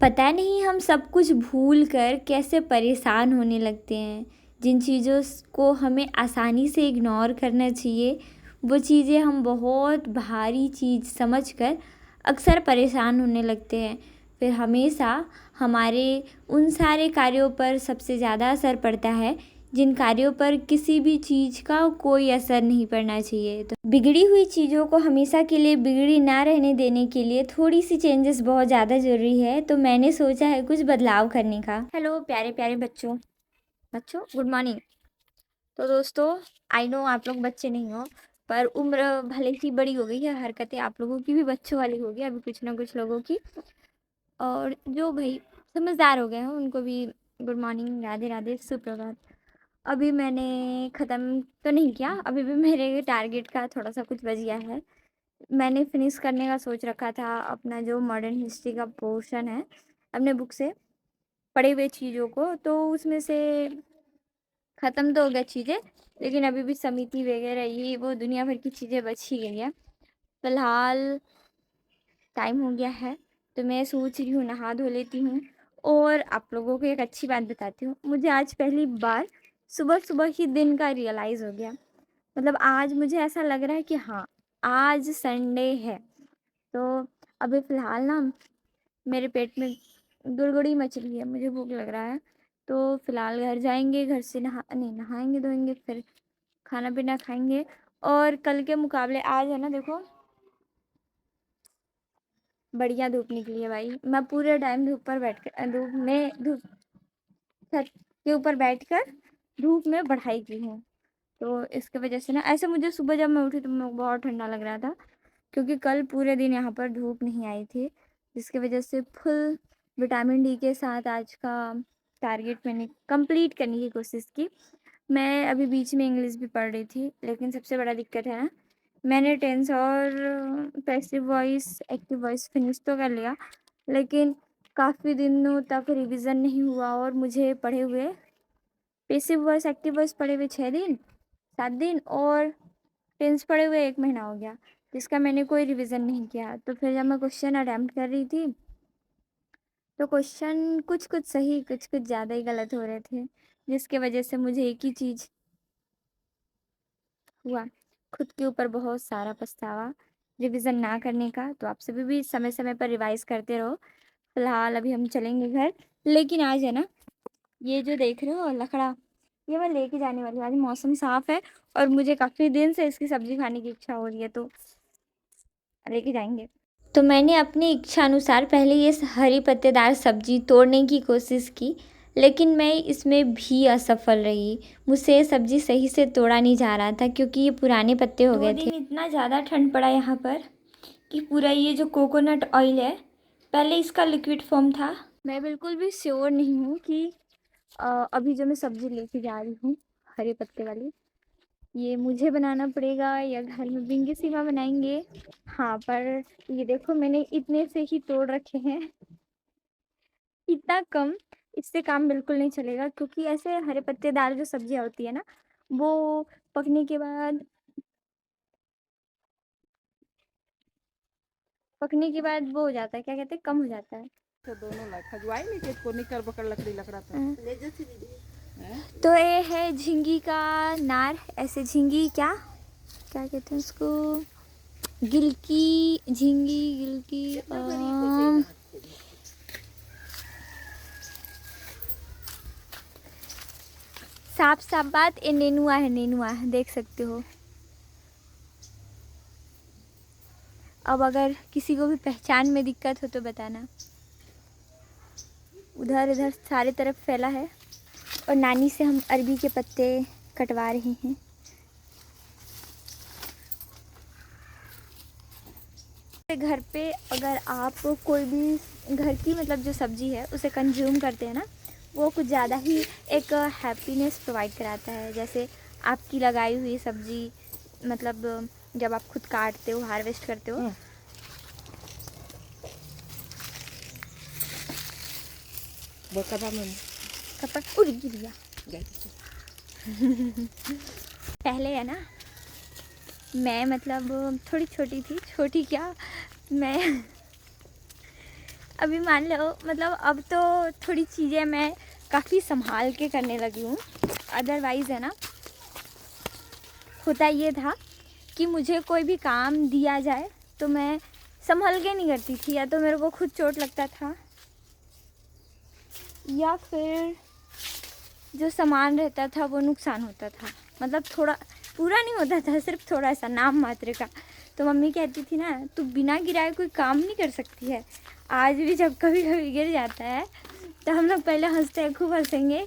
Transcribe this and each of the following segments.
पता नहीं हम सब कुछ भूल कर कैसे परेशान होने लगते हैं। जिन चीज़ों को हमें आसानी से इग्नोर करना चाहिए, वो चीज़ें हम बहुत भारी चीज़ समझकर अक्सर परेशान होने लगते हैं। फिर हमेशा हमारे उन सारे कार्यों पर सबसे ज़्यादा असर पड़ता है जिन कार्यों पर किसी भी चीज़ का कोई असर नहीं पड़ना चाहिए। तो बिगड़ी हुई चीज़ों को हमेशा के लिए बिगड़ी ना रहने देने के लिए थोड़ी सी चेंजेस बहुत ज़्यादा ज़रूरी है। तो मैंने सोचा है कुछ बदलाव करने का। हेलो प्यारे प्यारे बच्चों गुड मॉर्निंग। तो दोस्तों, आई नो आप लोग बच्चे नहीं हो, पर उम्र भले ही बड़ी हो गई है, हरकतें आप लोगों की भी बच्चों वाली होगी अभी कुछ ना कुछ लोगों की। और जो भाई समझदार हो गए हैं उनको भी गुड मॉर्निंग, राधे राधे, सुप्रभात। अभी मैंने ख़त्म तो नहीं किया, अभी भी मेरे टारगेट का थोड़ा सा कुछ बच गया है। मैंने फिनिश करने का सोच रखा था अपना जो मॉडर्न हिस्ट्री का पोर्शन है अपने बुक से पढ़े हुए चीज़ों को, तो उसमें से ख़त्म तो हो गया चीज़ें, लेकिन अभी भी समिति वगैरह ये वो दुनिया भर की चीज़ें बच ही गई हैं। फ़िलहाल टाइम हो गया है, तो मैं सोच रही हूँ नहा धो लेती हूँ। और आप लोगों को एक अच्छी बात बताती हूँ, मुझे आज पहली बार सुबह सुबह ही दिन का रियलाइज़ हो गया। मतलब आज मुझे ऐसा लग रहा है कि हाँ, आज संडे है। तो अभी फ़िलहाल ना मेरे पेट में गुड़गुड़ी मच रही है, मुझे भूख लग रहा है। तो फ़िलहाल घर जाएंगे, घर से नहाएंगे धोएंगे, फिर खाना पीना खाएंगे। और कल के मुकाबले आज है ना, देखो बढ़िया धूप निकली है भाई। मैं पूरे टाइम धूप पर बैठ कर धूप छत के ऊपर बैठकर धूप में पढ़ाई की हूँ। तो इसके वजह से ना ऐसे मुझे सुबह जब मैं उठी तो मैं बहुत ठंडा लग रहा था, क्योंकि कल पूरे दिन यहाँ पर धूप नहीं आई थी, जिसकी वजह से फुल विटामिन डी के साथ आज का टारगेट मैंने कंप्लीट करने की कोशिश की। मैं अभी बीच में इंग्लिश भी पढ़ रही थी, लेकिन सबसे बड़ा दिक्कत है ना, मैंने टेंस और passive voice active voice finish तो कर लिया, लेकिन काफ़ी दिनों तक रिवीजन नहीं हुआ। और मुझे पढ़े हुए पैसिव वॉइस एक्टिव वॉइस पढ़े हुए 6 दिन 7 दिन, और टेंस पढ़े हुए 1 महीना हो गया, जिसका मैंने कोई रिवीजन नहीं किया। तो फिर जब मैं क्वेश्चन अटैम्प्ट कर रही थी, तो क्वेश्चन कुछ कुछ सही कुछ कुछ ज़्यादा ही गलत हो रहे थे, जिसके वजह से मुझे एक ही चीज़ हुआ, खुद के ऊपर बहुत सारा पछतावा रिवीजन ना करने का। तो आप सभी भी समय समय पर रिवाइज करते रहो। फिलहाल अभी हम चलेंगे घर, लेकिन आज है ना, ये जो देख रहे हो लकड़ा, ये मैं लेके जाने वाली हूँ। आज मौसम साफ है और मुझे काफ़ी दिन से इसकी सब्जी खाने की इच्छा हो रही है, तो लेके जाएंगे। तो मैंने अपनी इच्छा अनुसार पहले ये हरी पत्तेदार सब्जी तोड़ने की कोशिश की, लेकिन मैं इसमें भी असफल रही। मुझसे ये सब्जी सही से तोड़ा नहीं जा रहा था, क्योंकि ये पुराने पत्ते हो गए थे। 2 दिन इतना ज़्यादा ठंड पड़ा यहाँ पर कि पूरा ये जो कोकोनट ऑयल है, पहले इसका लिक्विड फॉर्म था। मैं बिल्कुल भी श्योर नहीं हूँ कि अभी जो मैं सब्जी लेके जा रही हूँ हरे पत्ते वाली, ये मुझे बनाना पड़ेगा या घर में बिंगी सीमा बनाएंगे। हाँ, पर ये देखो मैंने इतने से ही तोड़ रखे हैं, इतना कम, इससे काम बिल्कुल नहीं चलेगा। क्योंकि ऐसे हरे पत्तेदार जो सब्जियां होती है ना, वो पकने के बाद वो हो जाता है, क्या कहते हैं, कम हो जाता है। तो दोनों ला खजुआई नहीं के कोनी कर बकर लकड़ी लकड़ा था। तो ये है झींगी का नार, ऐसे झींगी क्या क्या कहते हैं उसको, गिलकी, झींगी, गिलकी, साफ साफ बात, ये नेनुआ है, नेनुआ है, देख सकते हो। अब अगर किसी को भी पहचान में दिक्कत हो तो बताना। उधर इधर सारे तरफ फैला है। और नानी से हम अरबी के पत्ते कटवा रहे हैं। घर पे अगर आप कोई भी घर की मतलब जो सब्जी है उसे कंज्यूम करते हैं ना, वो कुछ ज़्यादा ही एक हैप्पीनेस प्रोवाइड कराता है। जैसे आपकी लगाई हुई सब्जी, मतलब जब आप खुद काटते हो, हार्वेस्ट करते हो, कपड़ उड़ गिर गया। पहले है ना, मैं मतलब थोड़ी छोटी थी, छोटी क्या, मैं अभी मान लो मतलब अब तो थोड़ी चीज़ें मैं काफ़ी संभाल के करने लगी हूँ। अदरवाइज़ है ना, होता ये था कि मुझे कोई भी काम दिया जाए तो मैं संभल के नहीं करती थी, या तो मेरे को खुद चोट लगता था या फिर जो सामान रहता था वो नुकसान होता था। मतलब थोड़ा पूरा नहीं होता था, सिर्फ थोड़ा सा नाम मात्र का। तो मम्मी कहती थी ना, तू बिना गिराए कोई काम नहीं कर सकती है। आज भी जब कभी कभी गिर जाता है तो हम लोग पहले हंसते हैं, खूब हंसेंगे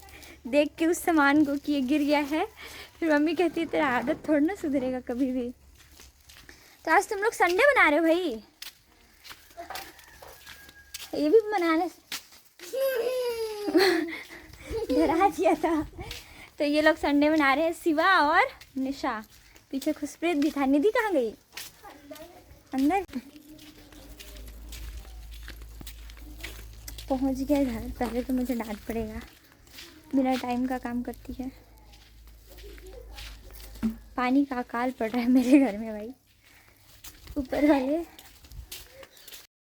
देख के उस सामान को कि ये गिर गया है। फिर मम्मी कहती है तेरा आदत थोड़ा ना सुधरेगा कभी भी। तो आज तुम लोग संडे बना रहे हो भाई, ये भी बनाने डरा दिया था। तो ये लोग संडे मना रहे हैं, शिवा और निशा। पीछे खुशप्रीत भी था। निधि कहाँ गई? अंदर पहुंच गए घर। पहले तो मुझे डांट पड़ेगा, बिना टाइम का काम करती है। पानी का अकाल पड़ रहा है मेरे घर में भाई, ऊपर वाले।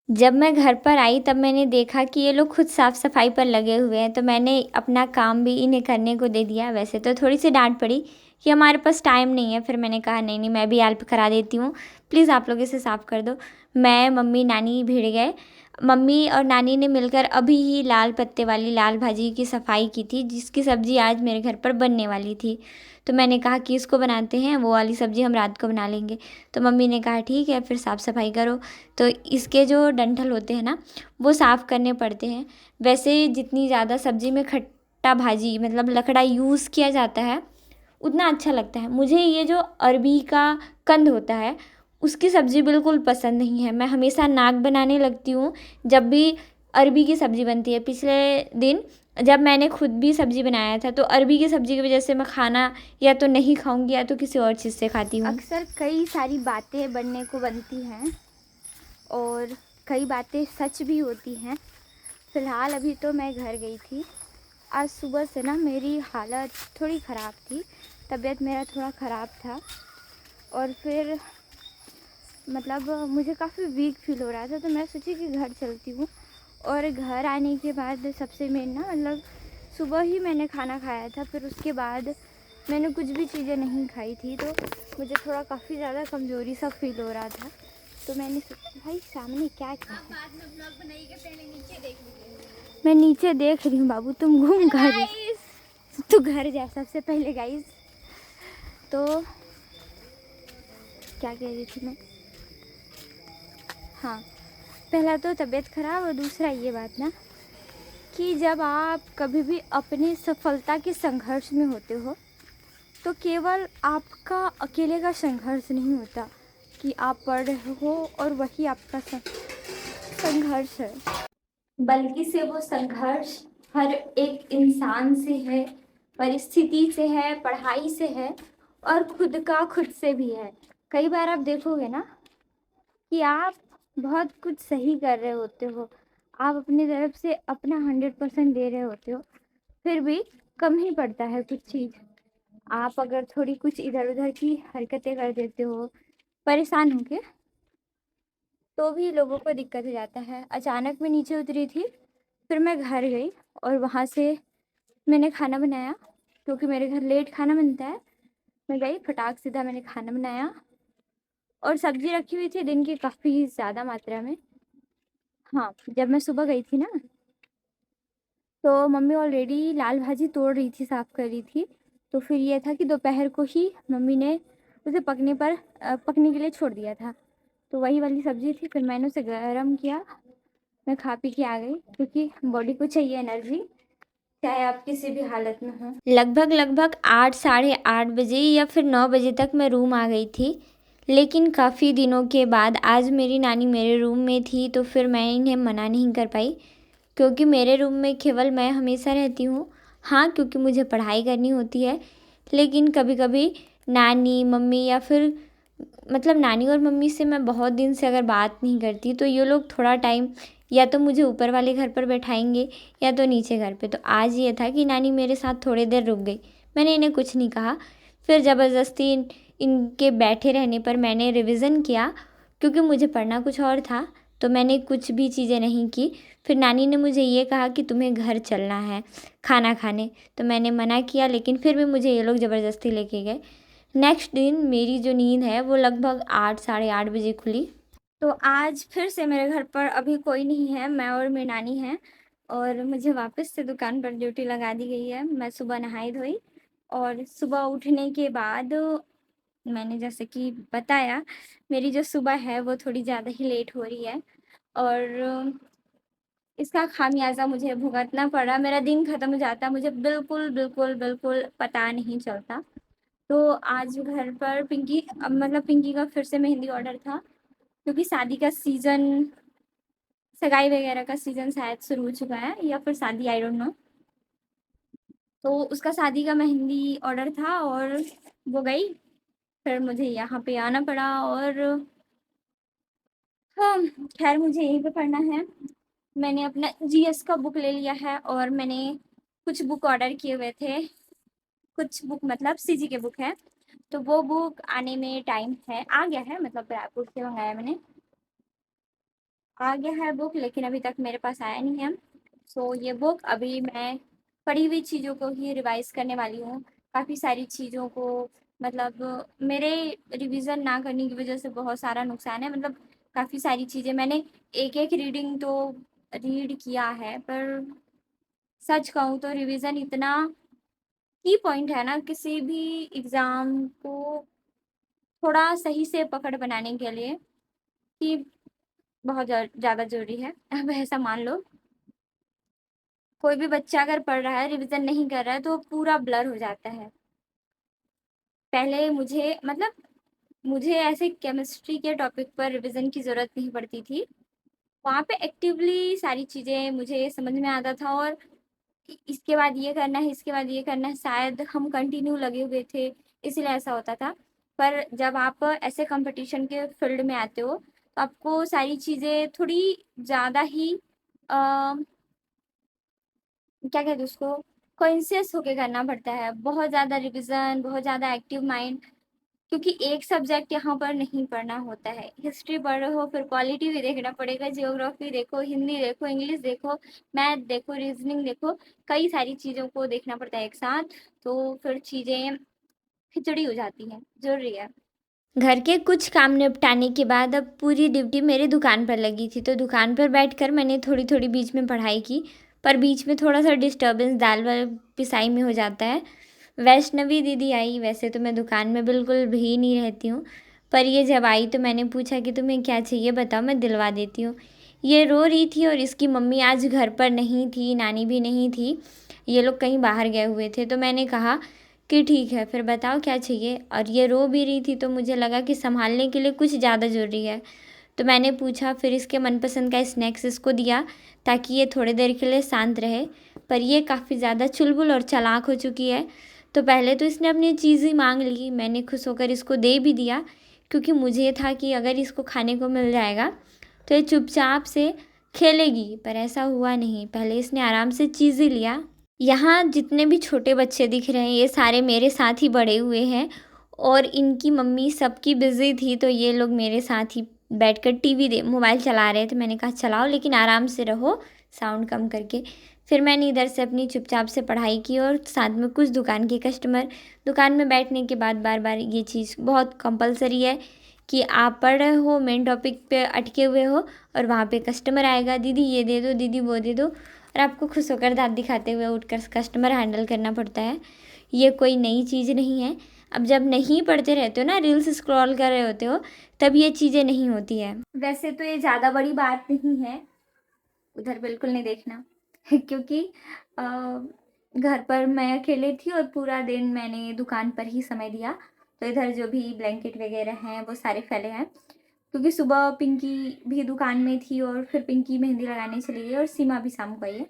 जब मैं घर पर आई तब मैंने देखा कि ये लोग खुद साफ़ सफाई पर लगे हुए हैं, तो मैंने अपना काम भी इन्हें करने को दे दिया। वैसे तो थोड़ी सी डांट पड़ी कि हमारे पास टाइम नहीं है, फिर मैंने कहा नहीं नहीं मैं भी हेल्प करा देती हूँ, प्लीज़ आप लोग इसे साफ़ कर दो। मैं, मम्मी, नानी भिड़ गए। मम्मी और नानी ने मिलकर अभी ही लाल पत्ते वाली लाल भाजी की सफाई की थी, जिसकी सब्ज़ी आज मेरे घर पर बनने वाली थी। तो मैंने कहा कि इसको बनाते हैं, वो वाली सब्ज़ी हम रात को बना लेंगे। तो मम्मी ने कहा ठीक है, फिर साफ़ सफाई करो। तो इसके जो डंठल होते हैं ना, वो साफ़ करने पड़ते हैं। वैसे जितनी ज़्यादा सब्ज़ी में खट्टा भाजी मतलब लकड़ा यूज़ किया जाता है उतना अच्छा लगता है। मुझे ये जो अरबी का कंद होता है उसकी सब्ज़ी बिल्कुल पसंद नहीं है। मैं हमेशा नाक बनाने लगती हूँ जब भी अरबी की सब्ज़ी बनती है। पिछले दिन जब मैंने खुद भी सब्ज़ी बनाया था तो अरबी की सब्ज़ी की वजह से मैं खाना या तो नहीं खाऊंगी या तो किसी और चीज़ से खाती हूँ। अक्सर कई सारी बातें बनने को बनती हैं और कई बातें सच भी होती हैं। फ़िलहाल अभी तो मैं घर गई थी। आज सुबह से ना मेरी हालत थोड़ी ख़राब थी, तबीयत मेरा थोड़ा ख़राब था और फिर मतलब मुझे काफ़ी वीक फील हो रहा था। तो मैं सोची कि घर चलती हूँ। और घर आने के बाद सबसे मेन ना मतलब सुबह ही मैंने खाना खाया था, फिर उसके बाद मैंने कुछ भी चीज़ें नहीं खाई थी, तो मुझे थोड़ा काफ़ी ज़्यादा कमज़ोरी सा फील हो रहा था। तो मैंने सोचा भाई सामने क्या है, मैं नीचे देख रही हूँ। बाबू तुम घूम घर, तू घर जा सबसे पहले गाइस। तो क्या कह रही थी मैं? हाँ, पहला तो तबीयत ख़राब और दूसरा ये बात ना कि जब आप कभी भी अपने सफलता के संघर्ष में होते हो तो केवल आपका अकेले का संघर्ष नहीं होता कि आप पढ़ रहे हो और वही आपका संघर्ष है, बल्कि से वो संघर्ष हर एक इंसान से है, परिस्थिति से है, पढ़ाई से है और खुद से भी है। कई बार आप देखोगे ना कि आप बहुत कुछ सही कर रहे होते हो, आप अपनी तरफ से अपना 100% दे रहे होते हो, फिर भी कम ही पड़ता है कुछ चीज़। आप अगर थोड़ी कुछ इधर उधर की हरकतें कर देते हो परेशान होके, तो भी लोगों को दिक्कत हो जाता है। अचानक मैं नीचे उतरी थी, फिर मैं घर गई और वहाँ से मैंने खाना बनाया, क्योंकि मेरे घर लेट खाना बनता है। मैं गई फटाक सीधा मैंने खाना बनाया और सब्ज़ी रखी हुई थी दिन की काफ़ी ज़्यादा मात्रा में। हाँ, जब मैं सुबह गई थी ना तो मम्मी ऑलरेडी लाल भाजी तोड़ रही थी, साफ़ कर रही थी। तो फिर ये था कि दोपहर को ही मम्मी ने उसे पकने के लिए छोड़ दिया था। तो वही वाली सब्ज़ी थी, फिर मैंने उसे गरम किया, मैं खा पी के आ गई, क्योंकि बॉडी को चाहिए एनर्जी, चाहे आप किसी भी हालत में हों। लगभग 8 साढ़े 8 बजे या फिर 9 बजे तक मैं रूम आ गई थी। लेकिन काफ़ी दिनों के बाद आज मेरी नानी मेरे रूम में थी, तो फिर मैं इन्हें मना नहीं कर पाई, क्योंकि मेरे रूम में केवल मैं हमेशा रहती हूँ। हाँ, क्योंकि मुझे पढ़ाई करनी होती है, लेकिन कभी कभी नानी मम्मी या फिर मतलब नानी और मम्मी से मैं बहुत दिन से अगर बात नहीं करती, तो ये लोग थोड़ा टाइम या तो मुझे ऊपर वाले घर पर बैठाएंगे या तो नीचे घर पे। तो आज ये था कि नानी मेरे साथ थोड़ी देर रुक गई, मैंने इन्हें कुछ नहीं कहा। फिर ज़बरदस्ती इनके बैठे रहने पर मैंने रिवीज़न किया, क्योंकि मुझे पढ़ना कुछ और था। तो मैंने कुछ भी चीज़ें नहीं की। फिर नानी ने मुझे ये कहा कि तुम्हें घर चलना है खाना खाने, तो मैंने मना किया, लेकिन फिर भी मुझे ये लोग ज़बरदस्ती लेके गए। नेक्स्ट दिन मेरी जो नींद है वो लगभग 8 साढ़े 8 बजे खुली। तो आज फिर से मेरे घर पर अभी कोई नहीं है, मैं और मेरी नानी हैं, और मुझे वापस से दुकान पर ड्यूटी लगा दी गई है। मैं सुबह नहाई धोई और सुबह उठने के बाद मैंने जैसे कि बताया, मेरी जो सुबह है वो थोड़ी ज़्यादा ही लेट हो रही है, और इसका खामियाज़ा मुझे भुगतना पड़ा। मेरा दिन ख़त्म हो जाता, मुझे बिल्कुल, बिल्कुल, बिल्कुल पता नहीं चलता। तो आज घर पर मतलब पिंकी का फिर से मेहंदी ऑर्डर था, क्योंकि शादी का सीज़न, सगाई वगैरह का सीज़न शायद शुरू हो चुका है, या फिर शादी, आई डोंट नो। तो उसका शादी का मेहंदी ऑर्डर था और वो गई, फिर मुझे यहाँ पे आना पड़ा, और हाँ, खैर मुझे यहीं पे पढ़ना है। मैंने अपना जीएस का बुक ले लिया है, और मैंने कुछ बुक ऑर्डर किए हुए थे, कुछ बुक मतलब सीजी के बुक है, तो वो बुक आने में टाइम है, आ गया है, मतलब रायपुर से मंगाया मैंने, आ गया है बुक, लेकिन अभी तक मेरे पास आया नहीं है। सो ये बुक अभी मैं पढ़ी हुई चीज़ों को ही रिवाइज़ करने वाली हूँ। काफ़ी सारी चीज़ों को, मतलब मेरे रिवीज़न ना करने की वज़ह से बहुत सारा नुकसान है, मतलब काफ़ी सारी चीज़ें मैंने एक-एक रीडिंग तो रीड किया है, पर सच कहूँ तो रिवीज़न इतना की पॉइंट है ना किसी भी एग्ज़ाम को थोड़ा सही से पकड़ बनाने के लिए, कि बहुत ज़्यादा ज़रूरी है। अब ऐसा मान लो, कोई भी बच्चा अगर पढ़ रहा है, रिवीज़न नहीं कर रहा है, तो पूरा ब्लर हो जाता है। पहले मुझे ऐसे केमिस्ट्री के टॉपिक पर रिवीज़न की ज़रूरत नहीं पड़ती थी। वहाँ पे एक्टिवली सारी चीज़ें मुझे समझ में आता था, और इसके बाद ये करना है, इसके बाद ये करना है, शायद हम कंटिन्यू लगे हुए थे, इसीलिए ऐसा होता था। पर जब आप ऐसे कॉम्पिटिशन के फील्ड में आते हो, तो आपको सारी चीज़ें थोड़ी ज़्यादा ही क्या कहते हैं उसको, कॉन्शियस होके करना पड़ता है। बहुत ज़्यादा रिविज़न, बहुत ज़्यादा एक्टिव माइंड, क्योंकि एक सब्जेक्ट यहाँ पर नहीं पढ़ना होता है। हिस्ट्री पढ़ रहे हो, फिर पॉलिटी भी देखना पड़ेगा, जियोग्राफी देखो, हिंदी देखो, इंग्लिश देखो, मैथ देखो, रीजनिंग देखो, कई सारी चीज़ों को देखना पड़ता है एक साथ, तो फिर चीज़ें खिचड़ी हो जाती हैं, ज़रूरी है। घर के कुछ काम निपटाने के बाद अब पूरी ड्यूटी मेरी दुकान पर लगी थी, तो दुकान पर बैठकर मैंने थोड़ी-थोड़ी बीच में पढ़ाई की, पर बीच में थोड़ा-सा डिस्टर्बेंस दाल वाल पिसाई में हो जाता है। वैष्णवी दीदी आई, वैसे तो मैं दुकान में बिल्कुल भी नहीं रहती हूँ, पर ये जब आई तो मैंने पूछा कि तुम्हें क्या चाहिए बताओ, मैं दिलवा देती हूँ। ये रो रही थी, और इसकी मम्मी आज घर पर नहीं थी, नानी भी नहीं थी, ये लोग कहीं बाहर गए हुए थे, तो मैंने कहा कि ठीक है, फिर बताओ क्या चाहिए, और ये रो भी रही थी, तो मुझे लगा कि सँभालने के लिए कुछ ज़्यादा ज़रूरी है। तो मैंने पूछा, फिर इसके मनपसंद का स्नैक्स इसको दिया, ताकि ये थोड़ी देर के लिए शांत रहे, पर ये काफ़ी ज़्यादा चुलबुल और चालाक हो चुकी है। तो पहले तो इसने अपनी चीज़ ही माँग ली, मैंने खुश होकर इसको दे भी दिया, क्योंकि मुझे था कि अगर इसको खाने को मिल जाएगा, तो ये चुपचाप से खेलेगी, पर ऐसा हुआ नहीं। पहले इसने आराम से चीज़ ही लिया। यहाँ जितने भी छोटे बच्चे दिख रहे हैं, ये सारे मेरे साथ ही बड़े हुए हैं, और इनकी मम्मी सबकी बिज़ी थी, तो ये लोग मेरे साथ ही बैठकर मोबाइल चला रहे थे। मैंने कहा चलाओ, लेकिन आराम से रहो, साउंड कम करके। फिर मैंने इधर से अपनी चुपचाप से पढ़ाई की, और साथ में कुछ दुकान के कस्टमर। दुकान में बैठने के बाद बार बार ये चीज़ बहुत कंपलसरी है कि आप पढ़ रहे हो, मेन टॉपिक पे अटके हुए हो, और वहाँ पे कस्टमर आएगा, दीदी ये दे दो, दीदी वो दे दो, और आपको खुश होकर दाँत दिखाते हुए उठकर कस्टमर हैंडल करना पड़ता है। ये कोई नई चीज़ नहीं है। अब जब नहीं पढ़ते रहते हो ना, रील्स स्क्रॉल कर रहे होते हो, तब ये चीज़ें नहीं होती है। वैसे तो ये ज़्यादा बड़ी बात नहीं है, उधर बिल्कुल नहीं देखना क्योंकि अ, घर पर मैं अकेले थी, और पूरा दिन मैंने दुकान पर ही समय दिया, तो इधर जो भी ब्लैंकेट वगैरह हैं वो सारे फैले हैं, क्योंकि सुबह पिंकी भी दुकान में थी, और फिर पिंकी मेहंदी लगाने चली गई, और सीमा भी शाम को आई है।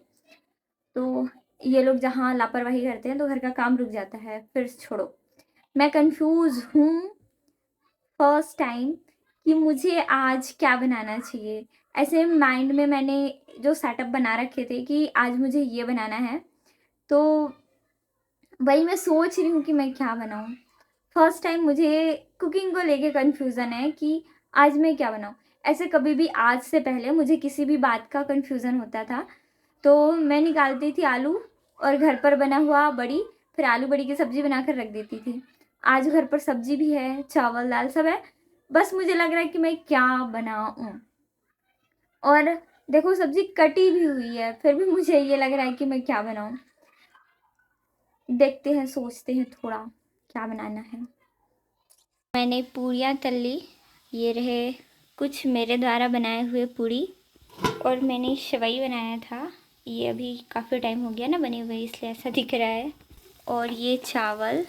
तो ये लोग जहाँ लापरवाही करते हैं, तो घर का काम रुक जाता है। फिर छोड़ो, मैं कंफ्यूज हूँ फर्स्ट टाइम कि मुझे आज क्या बनाना चाहिए। ऐसे माइंड में मैंने जो सेटअप बना रखे थे कि आज मुझे ये बनाना है, तो वही मैं सोच रही हूँ कि मैं क्या बनाऊँ। फर्स्ट टाइम मुझे कुकिंग को लेके कन्फ्यूज़न है कि आज मैं क्या बनाऊँ। ऐसे कभी भी आज से पहले मुझे किसी भी बात का कन्फ्यूज़न होता था तो मैं निकालती थी आलू और घर पर बना हुआ बड़ी, फिर आलू बड़ी की सब्ज़ी बनाकर रख देती थी। आज घर पर सब्ज़ी भी है, चावल दाल सब है, बस मुझे लग रहा है कि मैं क्या बनाऊँ। और देखो सब्ज़ी कटी भी हुई है, फिर भी मुझे ये लग रहा है कि मैं क्या बनाऊँ। देखते हैं, सोचते हैं थोड़ा क्या बनाना है। मैंने पूरियाँ तल ली, ये रहे कुछ मेरे द्वारा बनाए हुए पूड़ी। और मैंने सेवई बनाया था, ये अभी काफ़ी टाइम हो गया ना बने हुए, इसलिए ऐसा दिख रहा है। और ये चावल,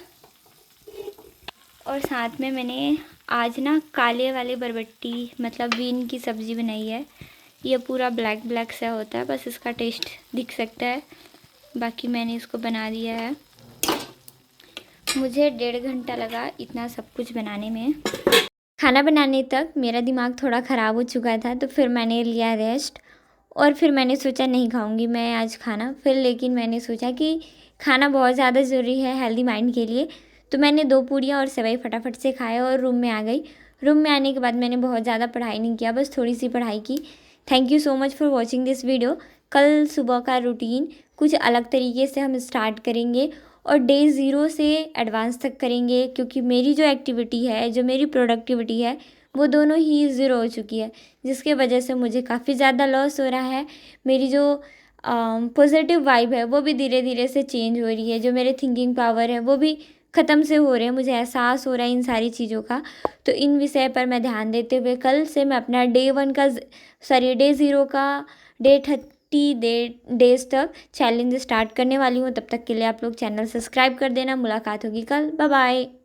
और साथ में मैंने आज ना काले वाले बरबट्टी मतलब बीन की सब्ज़ी बनाई है। ये पूरा ब्लैक ब्लैक सा होता है, बस इसका टेस्ट दिख सकता है, बाकी मैंने इसको बना दिया है। मुझे 1.5 घंटा लगा इतना सब कुछ बनाने में। खाना बनाने तक मेरा दिमाग थोड़ा ख़राब हो चुका था, तो फिर मैंने लिया रेस्ट और फिर मैंने सोचा नहीं खाऊंगी मैं आज खाना। फिर लेकिन मैंने सोचा कि खाना बहुत ज़्यादा ज़रूरी है हेल्दी माइंड के लिए, तो मैंने 2 पूड़ियाँ और सेवई फटाफट से खाया और रूम में आ गई। रूम में आने के बाद मैंने बहुत ज़्यादा पढ़ाई नहीं किया, बस थोड़ी सी पढ़ाई की। Thank you so much for watching this video. कल सुबह का रूटीन कुछ अलग तरीके से हम स्टार्ट करेंगे और डे 0 से एडवांस तक करेंगे, क्योंकि मेरी जो एक्टिविटी है, जो मेरी प्रोडक्टिविटी है, वो दोनों ही ज़ीरो हो चुकी है, जिसके वजह से मुझे काफ़ी ज़्यादा लॉस हो रहा है। मेरी जो पॉजिटिव वाइब है वो भी धीरे धीरे से चेंज हो रही है, जो मेरे थिंकिंग पावर है वो भी ख़त्म से हो रहे हैं, मुझे एहसास हो रहा है इन सारी चीज़ों का। तो इन विषय पर मैं ध्यान देते हुए कल से मैं अपना डे 0 का डे 30 डेज तक चैलेंज स्टार्ट करने वाली हूँ। तब तक के लिए आप लोग चैनल सब्सक्राइब कर देना। मुलाकात होगी कल, बाय बाय।